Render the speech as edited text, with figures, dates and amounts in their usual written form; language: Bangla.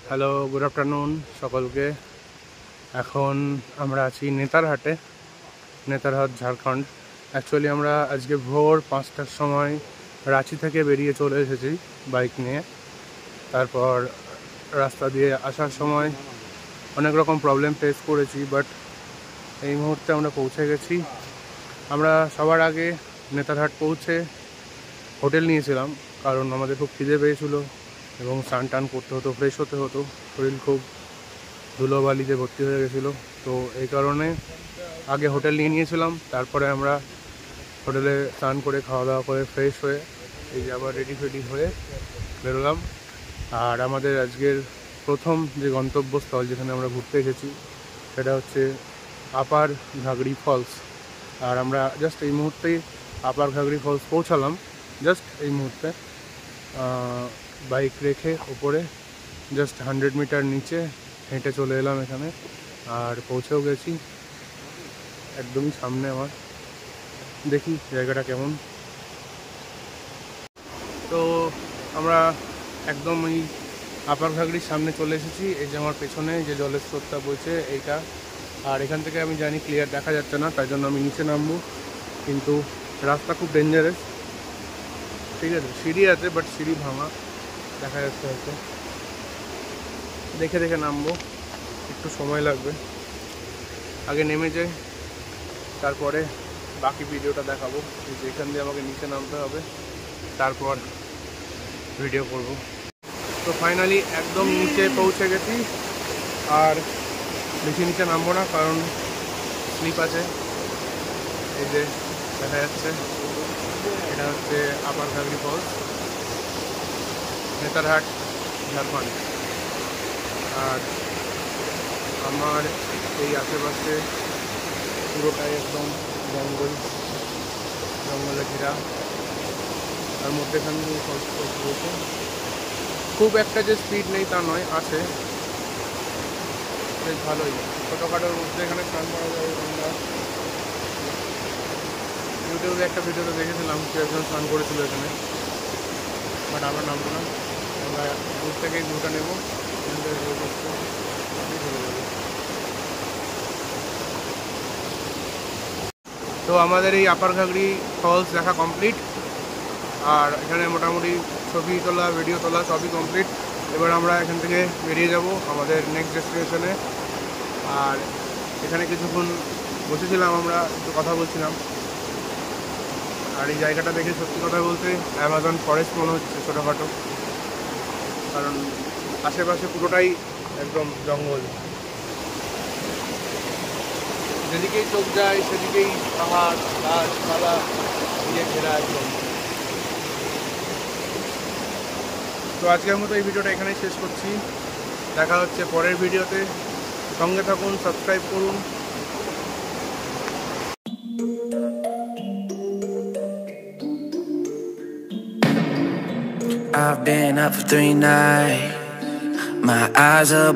হ্যালো, গুড আফটারনুন সকলকে। এখন আমরা আছি নেতারহাটে, নেতারহাট ঝাড়খণ্ড। অ্যাকচুয়ালি আমরা আজকে ভোর 5টার সময় রাঁচি থেকে বেরিয়ে চলে এসেছি বাইক নিয়ে। তারপর রাস্তা দিয়ে আসার সময় অনেক রকম প্রবলেম ফেস করেছি, বাট এই মুহূর্তে আমরা পৌঁছে গেছি। আমরা সবার আগে নেতারহাট পৌঁছে হোটেল নিয়েছিলাম, কারণ আমাদের খুব খিদে পেয়েছিলো এবং স্নান টান করতে হতো, ফ্রেশ হতে হতো। শরীর খুব ধুলোবালিতে ভর্তি হয়ে গেছিলো, তো এই কারণে আগে হোটেল নিয়ে নিয়েছিলাম। তারপরে আমরা হোটেলে স্নান করে খাওয়া দাওয়া করে ফ্রেশ হয়ে এই যে আবার রেডি ফেডি হয়ে বেরোলাম। আর আমাদের আজকের প্রথম যে গন্তব্যস্থল যেখানে আমরা ঘুরতে এসেছি সেটা হচ্ছে আপার ঘাগড়ি ফলস। আর আমরা জাস্ট এই মুহূর্তেই আপার ঘাগড়ি ফলস পৌঁছালাম, জাস্ট এই মুহূর্তে। বাইক রেখে ওপরে জাস্ট 100 মিটার নিচে হেঁটে চলে এলাম এখানে, আর পৌঁছেও গেছি একদমই সামনে আমার। দেখি জায়গাটা কেমন। তো আমরা একদম ওই আপার ঘাগড়ির সামনে চলে এসেছি। এই যে আমার পেছনে যে জলের স্রোতটা বইছে এইটা, আর এখান থেকে আমি জানি ক্লিয়ার দেখা যাচ্ছে না, তাই জন্য আমি নিচে নামবো। কিন্তু রাস্তা খুব ডেঞ্জারাস, ঠিক আছে। সিঁড়ি আছে, বাট সিঁড়ি ভাঙা দেখা যাচ্ছে হয়তো। দেখে দেখে নামবো, একটু সময় লাগবে। আগে নেমে যাই, তারপরে বাকি ভিডিওটা দেখাবো। যেখান দিয়ে আমাকে নিচে নামতে হবে, তারপর ভিডিও করব। তো ফাইনালি একদম নিচে পৌঁছে গেছি, আর বেশি নিচে নামবো না, কারণ স্লিপ আছে। এই যে দেখা যাচ্ছে, এটা হচ্ছে আপার ঘাগড়ি ফলস, নেতারহাট, ঝাড়খণ্ড। আর আমার এই আশেপাশে পুরোটাই একদম জঙ্গলে ঘেরা, তার মধ্যেখানে ফলস রয়েছে। খুব একটা যে স্পিড নেই তা নয়, আছে, বেশ ভালোই। ছোটোখাটোর মধ্যে এখানে স্নান করা যায়। আমরা ইউটিউবে একটা ভিডিওতে দেখেছিলাম, কেউ একজন স্নান করেছিল এখানে, বাট আমরা নামবো না। আমরা দূর থেকেই ভিউটা নেবো, তো আমাদের এই আপার ঘাগড়ি ফলস দেখা কমপ্লিট। আর এখানে মোটামুটি ছবি তোলা, ভিডিও তোলা সবই কমপ্লিট। এবার আমরা এখান থেকে বেরিয়ে যাব আমাদের নেক্সট ডেস্টিনেশনে। আর এখানে কিছুক্ষণ বসেছিলাম, আমরা একটু কথা বলছিলাম। আর এই জায়গাটা দেখে সত্যি কথা বলতে অ্যামাজন ফরেস্ট মনে হচ্ছে, ছোটোখাটো, কারণ আশেপাশে পুরোটাই একদম জঙ্গল। যেদিকেই চোখ যায় সেদিকেই পাহাড়, গাছপালা দিয়ে ঘেরা একদম। তো আজকের মতো এই ভিডিওটা এখানেই শেষ করছি। দেখা হচ্ছে পরের ভিডিওতে। সঙ্গে থাকুন, সাবস্ক্রাইব করুন। I've been up for 3 nights. My eyes are